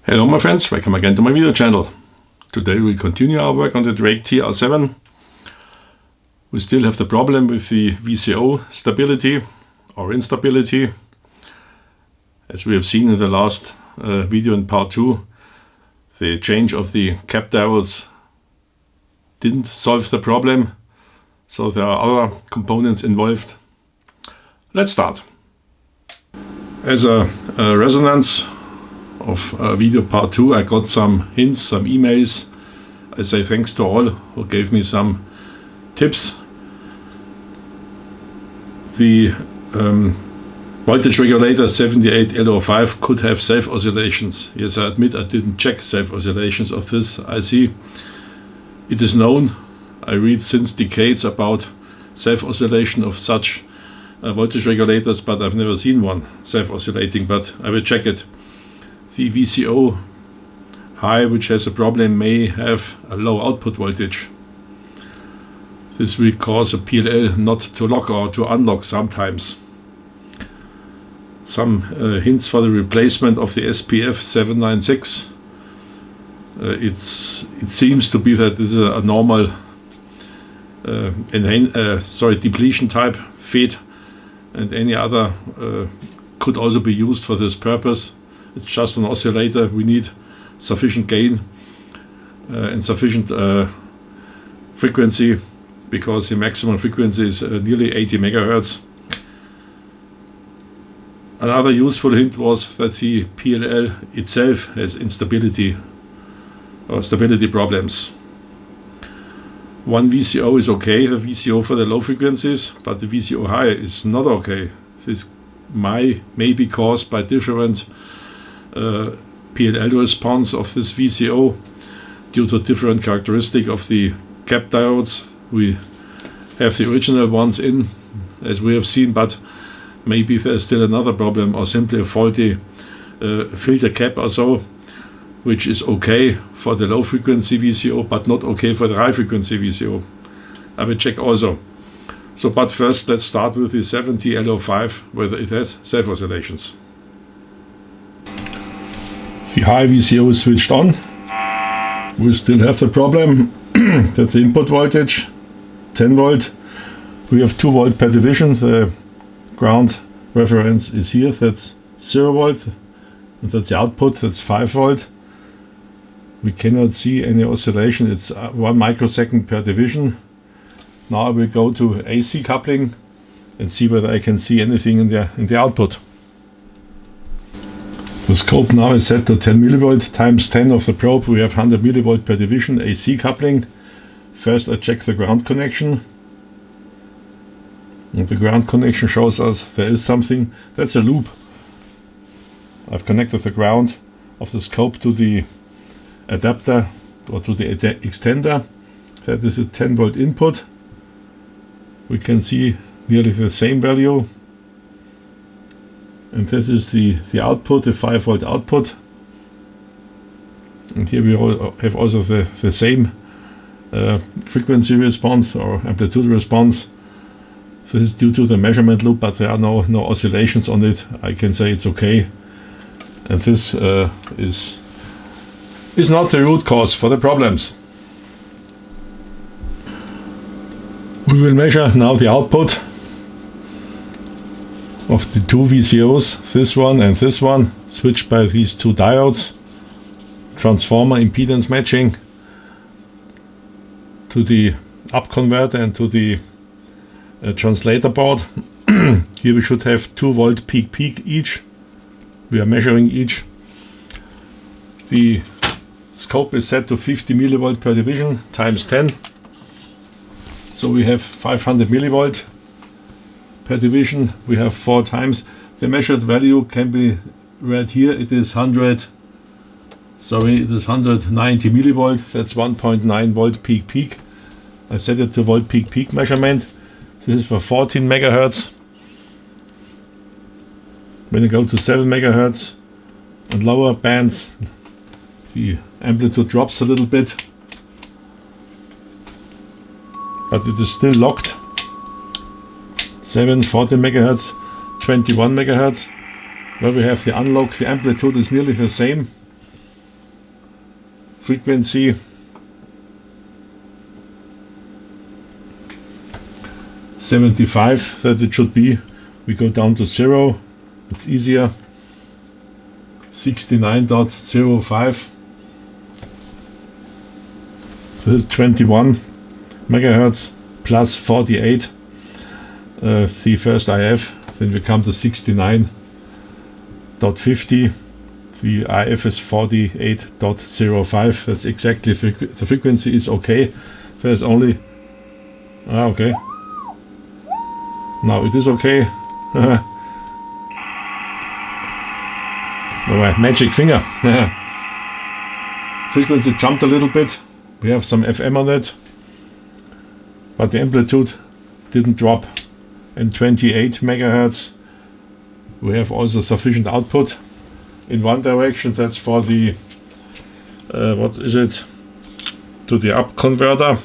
Hello my friends, welcome again to my video channel. Today we continue our work on the Drake TR7. We still have the problem with the VCO stability or instability. As we have seen in the last video in part 2, the change of the cap diodes didn't solve the problem, so there are other components involved. Let's start. As a resonance of video part 2, I got some hints, some emails. I say thanks to all who gave me some tips. The voltage regulator 78L05 could have self-oscillations. Yes, I admit I didn't check self-oscillations of this IC. It is known, I read since decades about self-oscillation of such voltage regulators, but I've never seen one self-oscillating, but I will check it. The VCO high, which has a problem, may have a low output voltage. This will cause a PLL not to lock or to unlock sometimes. Some hints for the replacement of the SPF 796. It seems to be that this is a normal depletion type FET, and any other could also be used for this purpose. It's just an oscillator. We need sufficient gain and sufficient frequency, because the maximum frequency is nearly 80 megahertz. Another useful hint was that the PLL itself has instability or stability problems. One VCO is okay, the VCO for the low frequencies, but the VCO high is not okay. This may be caused by different PLL response of this VCO due to different characteristic of the cap diodes. We have the original ones in, as we have seen, but maybe there's still another problem, or simply a faulty filter cap or so, which is okay for the low frequency VCO but not okay for the high frequency VCO. I will check also. So, but first let's start with the 70L05, whether it has self-oscillations. The high VCO is switched on. We still have the problem that the input voltage 10 volt. We have 2 volt per division. The ground reference is here, that's 0 volt, and that's the output, that's 5 volt. We cannot see any oscillation. It's 1 microsecond per division. Now I will go to AC coupling and see whether I can see anything in the output. The scope now is set to 10 millivolt times 10 of the probe. We have 100 millivolt per division AC coupling. First I check the ground connection. And the ground connection shows us there is something. That's a loop. I've connected the ground of the scope to the adapter or to the extender. That is a 10 volt input. We can see nearly the same value. And this is the output, the 5 volt output. And here we have also the same frequency response or amplitude response. This is due to the measurement loop, but there are no oscillations on it. I can say it's okay. And this is not the root cause for the problems. We will measure now the output of the 2 VCOs, this one and this one, switched by these 2 diodes. Transformer impedance matching to the up converter and to the translator board. Here we should have 2 volt peak each. We are measuring each. The scope is set to 50 millivolt per division times 10. So we have 500 millivolt per division. We have 4 times. The measured value can be read here. It is 190 millivolt. That's 1.9 volt peak. I set it to volt peak measurement. This is for 14 megahertz. When I go to 7 megahertz and lower bands, the amplitude drops a little bit, but it is still locked. 14 megahertz, 21 megahertz. Where we have the unlock, the amplitude is nearly the same. frequency. .75 that it should be. We go down to 0. It's easier. 69.05. This is 21 megahertz plus 48. The first IF. Then we come to 69.50. The IF is 48.05. That's exactly the frequency is okay. There's only okay. Now it is okay. Oh, my magic finger. Frequency jumped a little bit. We have some FM on it, but the amplitude didn't drop. And 28 megahertz. We have also sufficient output in one direction. That's for the what is it? To the up converter.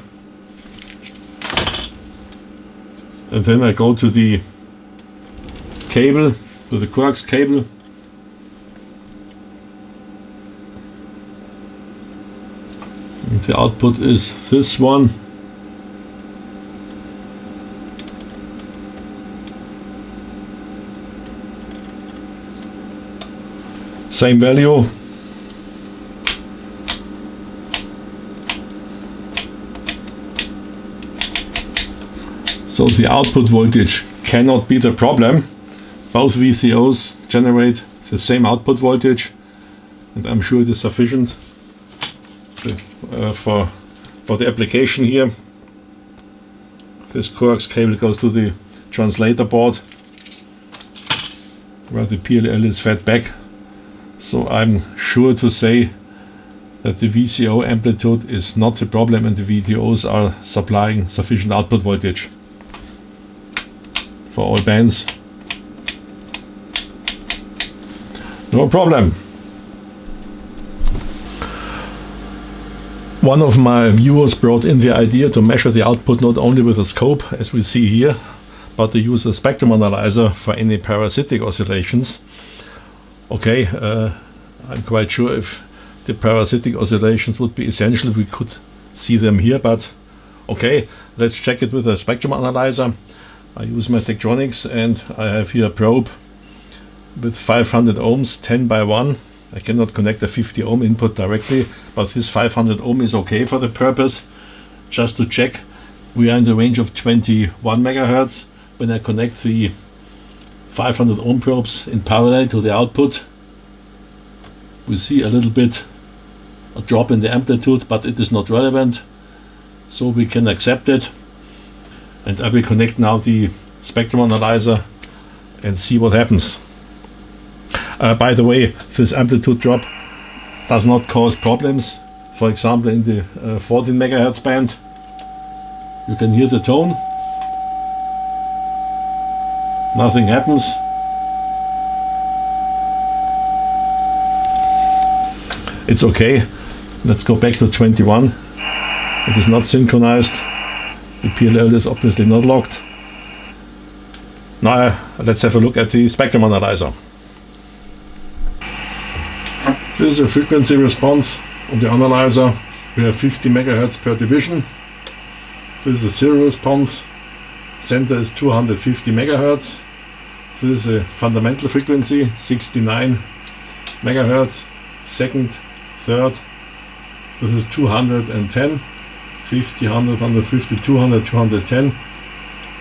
And then I go to the cable, to the coax cable. And the output is this one. Same value. So the output voltage cannot be the problem. Both VCOs generate the same output voltage, and I'm sure it is sufficient for the application here. This coax cable goes to the translator board where the PLL is fed back. So I'm sure to say that the VCO amplitude is not the problem and the VCOs are supplying sufficient output voltage for all bands. No problem. One of my viewers brought in the idea to measure the output not only with a scope, as we see here, but to use a spectrum analyzer for any parasitic oscillations. Okay, I'm quite sure if the parasitic oscillations would be essential, we could see them here, but okay, let's check it with a spectrum analyzer. I use my Tektronix and I have here a probe with 500 ohms, 10 by 1. I cannot connect a 50 ohm input directly, but this 500 ohm is okay for the purpose. Just to check, we are in the range of 21 megahertz. When I connect the 500 ohm probes in parallel to the output, we see a little bit a drop in the amplitude, but it is not relevant, so we can accept it. And I will connect now the spectrum analyzer and see what happens. By the way, this amplitude drop does not cause problems. For example, in the 14 megahertz band, you can hear the tone. Nothing happens. It's okay. Let's go back to 21. It is not synchronized. The PLL is obviously not locked. Now let's have a look at the spectrum analyzer. This is a frequency response on the analyzer. We have 50 megahertz per division. This is a zero response. Center is 250 megahertz. This is a fundamental frequency, 69 megahertz. Second, third, this is 210. 50, 100, 150, 200, 210.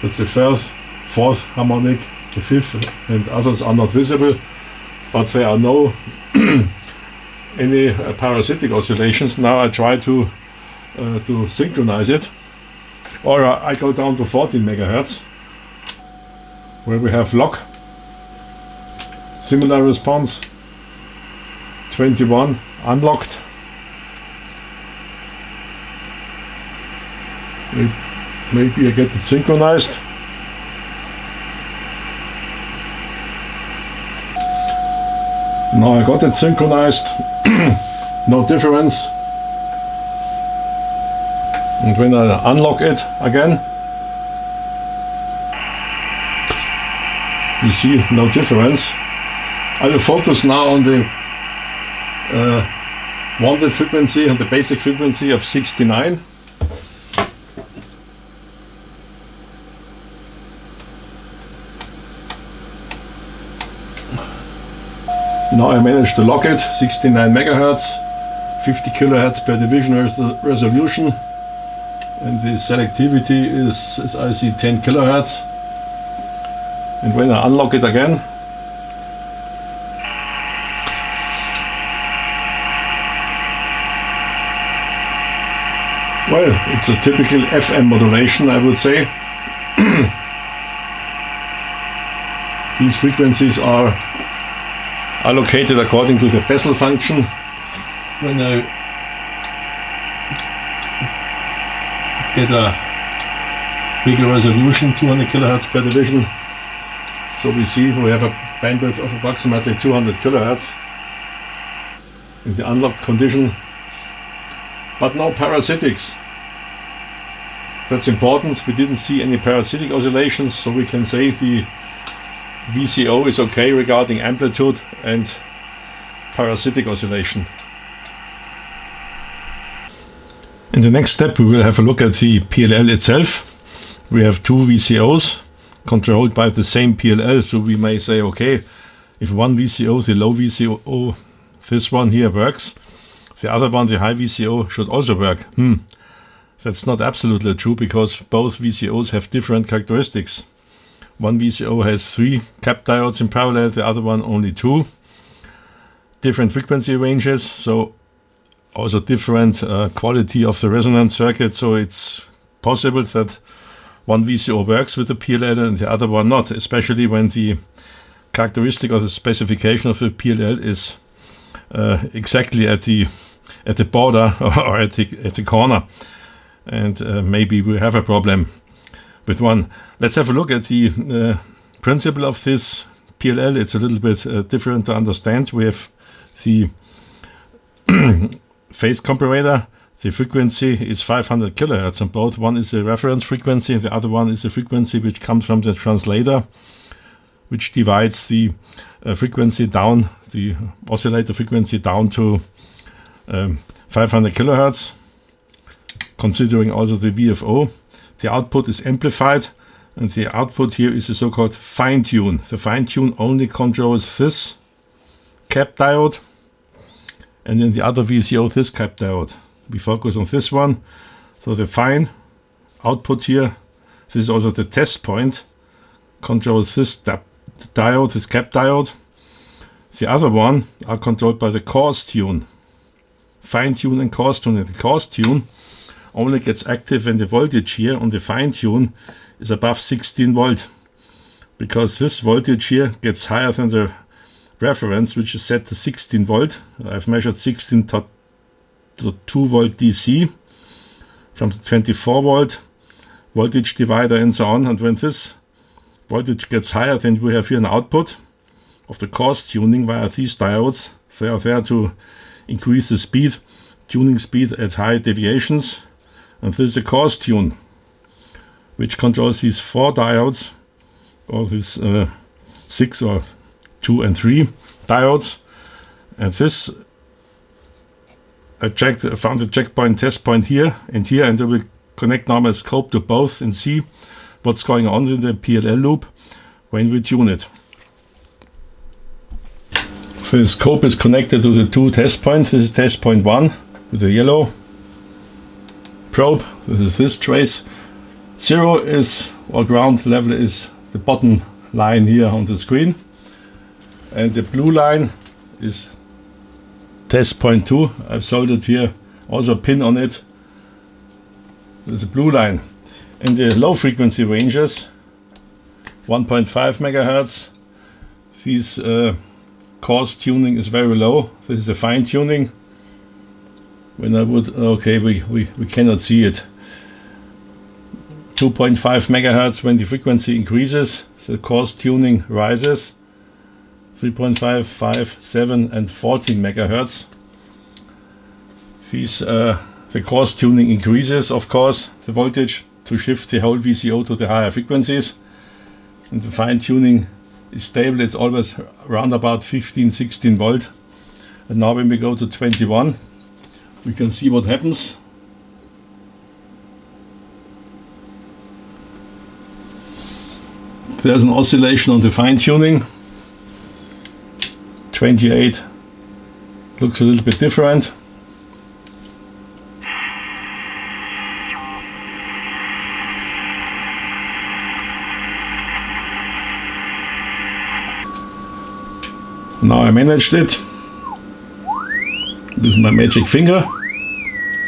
That's the fourth harmonic. The fifth and others are not visible, but there are no any parasitic oscillations. Now I try to synchronize it, or I go down to 14 megahertz where we have lock. Similar response. 21 unlocked. Maybe I get it synchronized. Now I got it synchronized. No difference. And when I unlock it again, you see no difference. I will focus now on the wanted frequency and the basic frequency of 69. Now I managed to lock it, 69 megahertz, 50 kilohertz per division resolution, and the selectivity is, as I see, 10 kilohertz. And when I unlock it again, well, it's a typical FM modulation, I would say. These frequencies are allocated according to the Bessel function. When I get a bigger resolution, 200 kilohertz per division, so we see we have a bandwidth of approximately 200 kilohertz in the unlocked condition, but no parasitics. That's important. We didn't see any parasitic oscillations, so we can say the VCO is okay regarding amplitude and parasitic oscillation. In the next step we will have a look at the PLL itself. We have two VCOs controlled by the same PLL, so we may say, okay, if one VCO, the low VCO, this one here works, the other one, the high VCO, should also work. That's not absolutely true, because both VCOs have different characteristics. One VCO has 3 cap diodes in parallel, the other one only 2. Different frequency ranges, so also different quality of the resonance circuit, so it's possible that one VCO works with the PLL and the other one not, especially when the characteristic of the specification of the PLL is exactly at the border or at the corner, and maybe we have a problem with one. Let's have a look at the principle of this PLL. It's a little bit different to understand. We have the phase comparator. The frequency is 500 kilohertz on both. One is a reference frequency and the other one is a frequency which comes from the translator, which divides the frequency down, the oscillator frequency down to 500 kilohertz, considering also the VFO. The output is amplified, and the output here is a so-called fine tune. The fine tune only controls this cap diode, and in the other VCO this cap diode. We focus on this one. So the fine output here, this is also the test point, controls this diode, this cap diode. The other one are controlled by the coarse tune, fine tune and coarse tune. And the coarse tune only gets active when the voltage here on the fine tune is above 16 volt, because this voltage here gets higher than the reference, which is set to 16 volt. I've measured 16 to 2 volt DC from the 24 volt voltage divider and so on. And when this voltage gets higher, then we have here an output of the coarse tuning via these diodes. They are there to increase the speed, tuning speed at high deviations. And this is a coarse tune, which controls these 4 diodes, or these 6 or 2 and 3 diodes. And this I found the checkpoint test point here and here, and I will connect now my scope to both and see what's going on in the PLL loop when we tune it. So the scope is connected to the 2 test points. This is test point 1 with the yellow probe. This is this trace. 0 is, or ground level, is the bottom line here on the screen, and the blue line is test point 2. I've soldered here also a pin on it. There's a blue line. In the low frequency ranges, 1.5 megahertz, these coarse tuning is very low. This is a fine tuning. When I would, okay, we cannot see it. 2.5 megahertz, when the frequency increases, the coarse tuning rises. 3.5, 5, 7 and 14 megahertz. These, the coarse tuning increases, of course, the voltage to shift the whole VCO to the higher frequencies. And the fine tuning is stable. It's always around about 15, 16 volt. And now when we go to 21, we can see what happens. There's an oscillation on the fine tuning. 28 looks a little bit different. Now I managed it with my magic finger.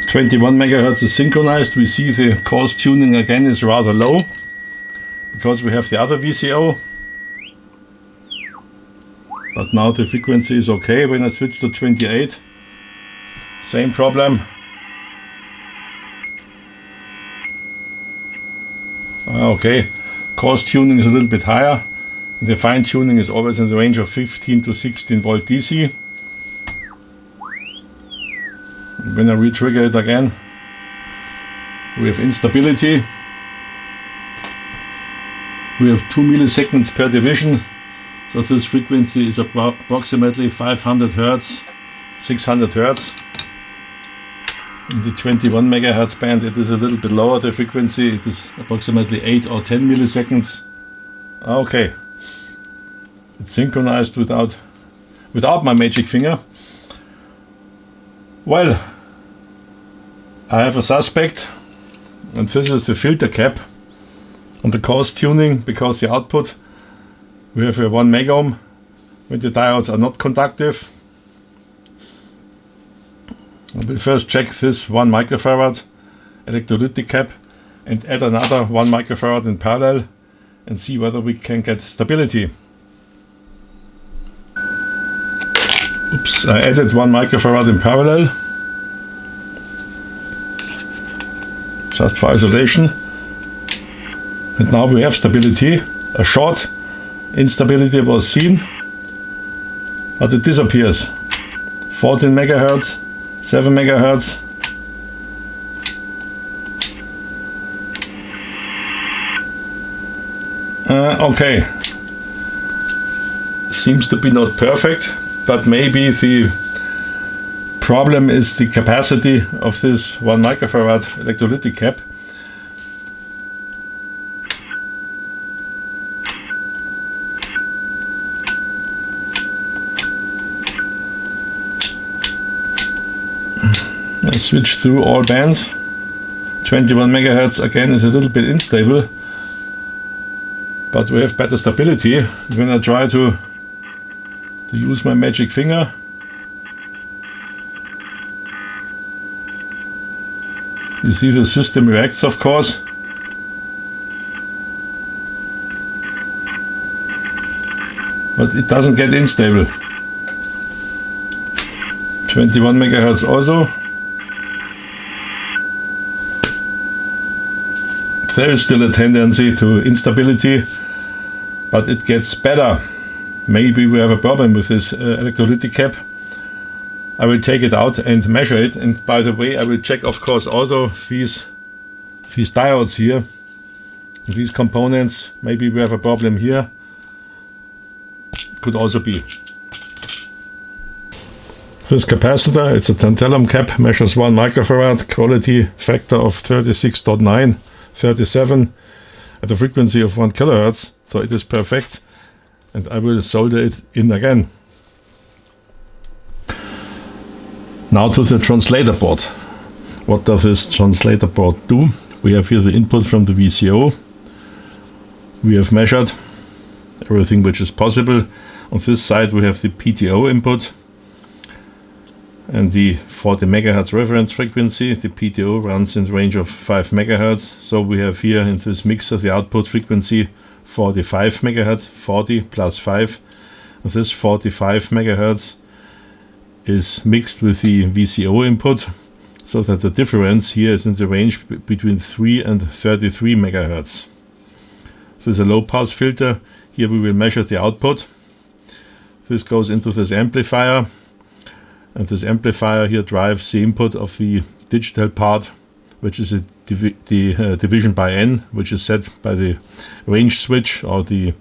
21 MHz is synchronized. We see the coarse tuning again is rather low because we have the other VCO. But now the frequency is okay. When I switch to 28, same problem. Okay, coarse tuning is a little bit higher. The fine tuning is always in the range of 15 to 16 volt DC. And when I re-trigger it again, we have instability. We have 2 milliseconds per division. So this frequency is approximately 500 Hz, 600 Hz. In the 21 MHz band it is a little bit lower, the frequency. It is approximately 8 or 10 milliseconds. Okay. It's synchronized without my magic finger. Well, I have a suspect, and this is the filter cap on the coarse tuning, because the output, we have a 1 megohm when the diodes are not conductive. I will first check this 1 microfarad electrolytic cap and add another 1 microfarad in parallel and see whether we can get stability. Oops, I added 1 microfarad in parallel, just for isolation. And now we have stability. A short instability was seen, but it disappears. 14 megahertz, 7 megahertz. Okay, seems to be not perfect, but maybe the problem is the capacity of this 1 microfarad electrolytic cap. I switch through all bands. 21 megahertz again is a little bit unstable, but we have better stability. When I try to use my magic finger, you see the system reacts, of course. But it doesn't get unstable. 21 megahertz also. There is still a tendency to instability, but it gets better. Maybe we have a problem with this electrolytic cap. I will take it out and measure it, and by the way I will check, of course, also these diodes here, these components. Maybe we have a problem here. Could also be. This capacitor, it's a tantalum cap, measures 1 microfarad, quality factor of 36.9, 37 at a frequency of 1 kilohertz, so it is perfect. And I will solder it in again. Now to the translator board. What does this translator board do? We have here the input from the VCO. We have measured everything which is possible. On this side we have the PTO input and the 40 megahertz reference frequency. The PTO runs in the range of 5 megahertz. So we have here in this mixer the output frequency 45 megahertz, 40 plus 5. And this 45 megahertz is mixed with the VCO input, so that the difference here is in the range between 3 and 33 megahertz. This is a low pass filter. Here we will measure the output. This goes into this amplifier, and this amplifier here drives the input of the digital part, which is the division by N, which is set by the range switch or the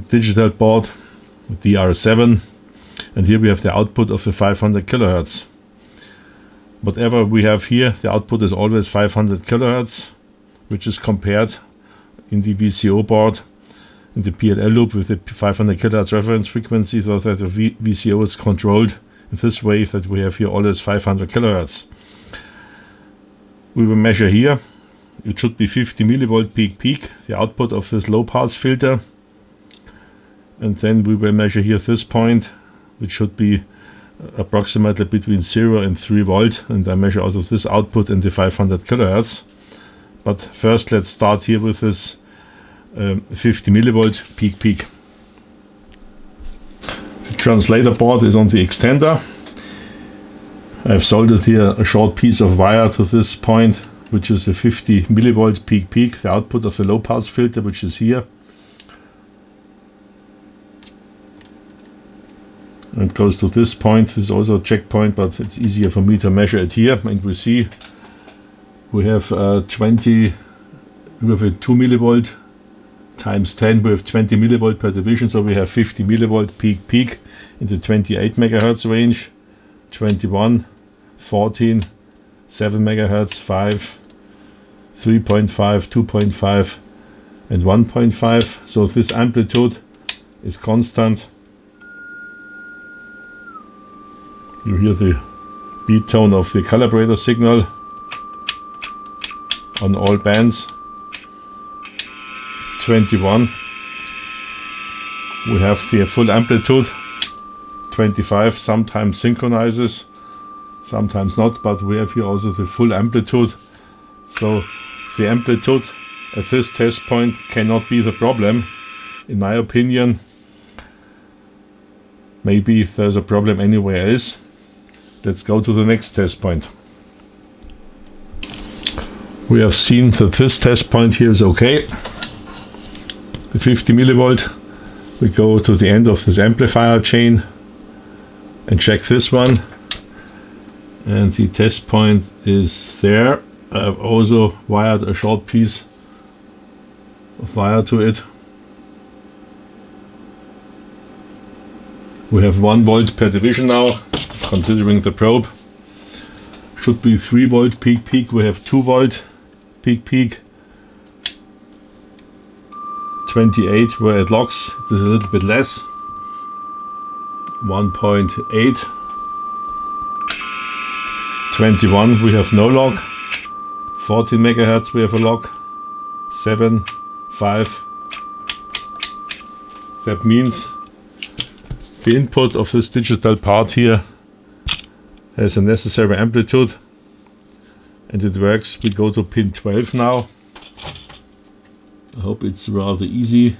digital board, TR7. And here we have the output of the 500 kilohertz. whatever we have here, the output is always 500 kilohertz, which is compared in the VCO board in the PLL loop with the 500 kilohertz reference frequency, so that the VCO is controlled in this way that we have here always 500 kilohertz. We will measure here, it should be 50 millivolt peak, the output of this low pass filter, and then we will measure here this point, which should be approximately between 0 and 3 volt, and I measure also this output in the 500 kilohertz. But first let's start here with this 50 millivolt peak. The translator board is on the extender. I've soldered here a short piece of wire to this point, which is a 50 millivolt peak, the output of the low pass filter, which is here. And it goes to this point. This is also a checkpoint, but it's easier for me to measure it here. And we see we have 20, we have a 2 millivolt times 10, we have 20 millivolt per division, so we have 50 millivolt peak in the 28 megahertz range, 21, 14, 7 megahertz, 5, 3.5, 2.5 and 1.5. So this amplitude is constant. You hear the beat tone of the calibrator signal on all bands. 21, we have the full amplitude. 25 sometimes synchronizes, sometimes not, but we have here also the full amplitude. So the amplitude at this test point cannot be the problem, in my opinion. Maybe there's a problem anywhere else. Let's go to the next test point. We have seen that this test point here is okay. The 50 millivolt. We go to the end of this amplifier chain and check this one. And the test point is there. I've also wired a short piece of wire to it. We have 1 volt per division now, considering the probe. Should be 3 volt peak. We have 2 volt peak. 28 where it locks, it is a little bit less. 1.8. 21 we have no lock. 14 megahertz we have a lock. 7, 5. That means the input of this digital part here has a necessary amplitude and it works. We go to pin 12 now. I hope it's rather easy.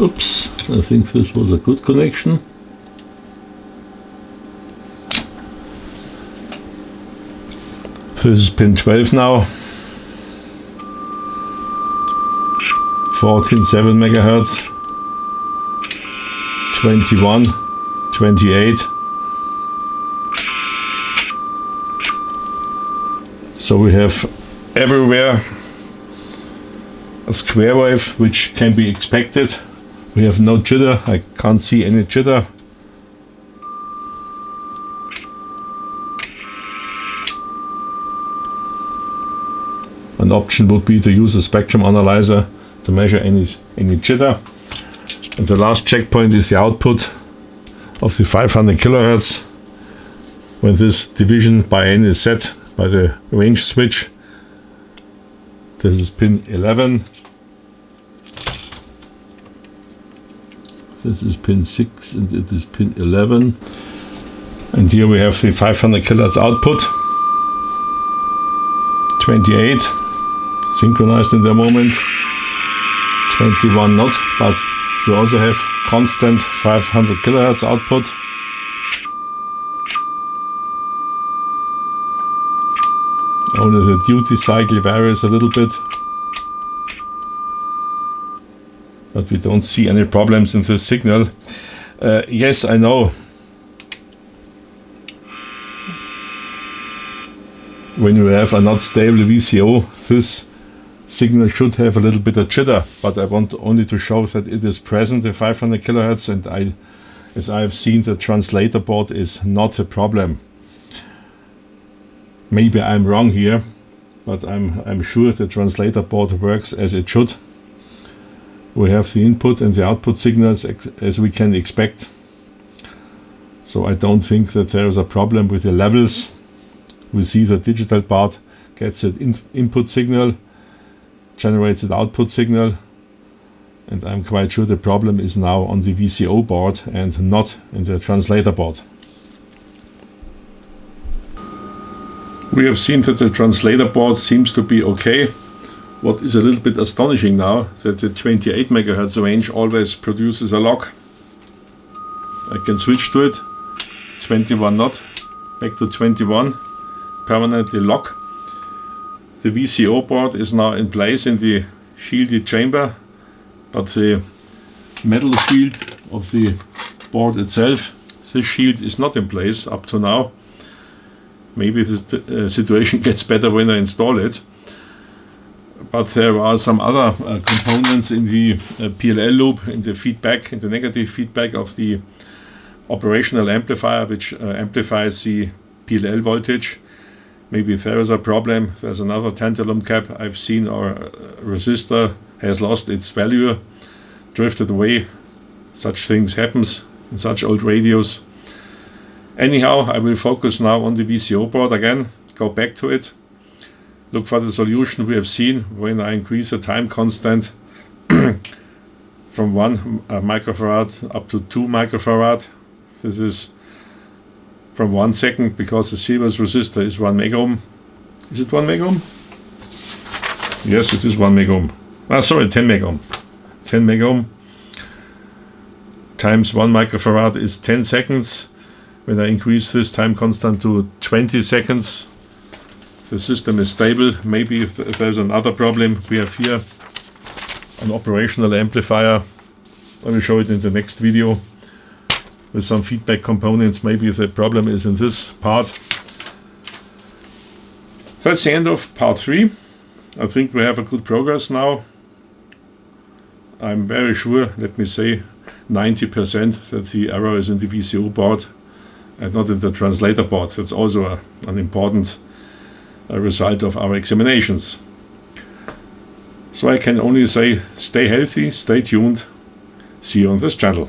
Oops, I think this was a good connection. This is pin 12 now. 14.7 megahertz. 21, 28. So we have everywhere a square wave, which can be expected. We have no jitter. I can't see any jitter. An option would be to use a spectrum analyzer to measure any jitter. And the last checkpoint is the output of the 500 kilohertz. When this division by N is set by the range switch. This is pin 11. This is pin 6 and it is pin 11. And here we have the 500 kilohertz output. 28 synchronized in the moment. 21 not, but we also have constant 500 kilohertz output. Only the duty cycle varies a little bit, but we don't see any problems in this signal. Yes, I know. When you have a not stable VCO, this signal should have a little bit of jitter, but I want only to show that it is present at 500 kilohertz, and as I have seen, the translator board is not a problem. Maybe I'm wrong here, but I'm sure the translator board works as it should. We have the input and the output signals as we can expect. So I don't think that there is a problem with the levels. We see the digital part gets an input signal, generates an output signal, and I'm quite sure the problem is now on the VCO board and not in the translator board. We have seen that the translator board seems to be okay. What is a little bit astonishing now, that the 28 MHz range always produces a lock. I can switch to it, 21 not, back to 21, permanently lock. The VCO board is now in place in the shielded chamber, but the metal shield of the board itself, this shield is not in place up to now. Maybe the situation gets better when I install it. But there are some other components in the PLL loop, in the feedback, in the negative feedback of the operational amplifier, which amplifies the PLL voltage. Maybe there is a problem. There's another tantalum cap I've seen, or resistor has lost its value, drifted away. Such things happens in such old radios. Anyhow, I will focus now on the VCO board again, go back to it, look for the solution we have seen when I increase the time constant from 1 microfarad up to 2 microfarad. This is from 1 second, because the series resistor is 1 megohm. Is it 1 megohm? Yes, it is 1 megohm. Sorry, 10 megohm. 10 megohm times 1 microfarad is 10 seconds. When I increase this time constant to 20 seconds, the system is stable. Maybe if there's another problem, we have here an operational amplifier. I will show it in the next video with some feedback components. Maybe the problem is in this part. That's the end of part 3. I think we have a good progress now. I'm very sure, let me say 90%, that the error is in the VCO board and not in the translator board. That's also an important result of our examinations. So I can only say, stay healthy, stay tuned. See you on this channel.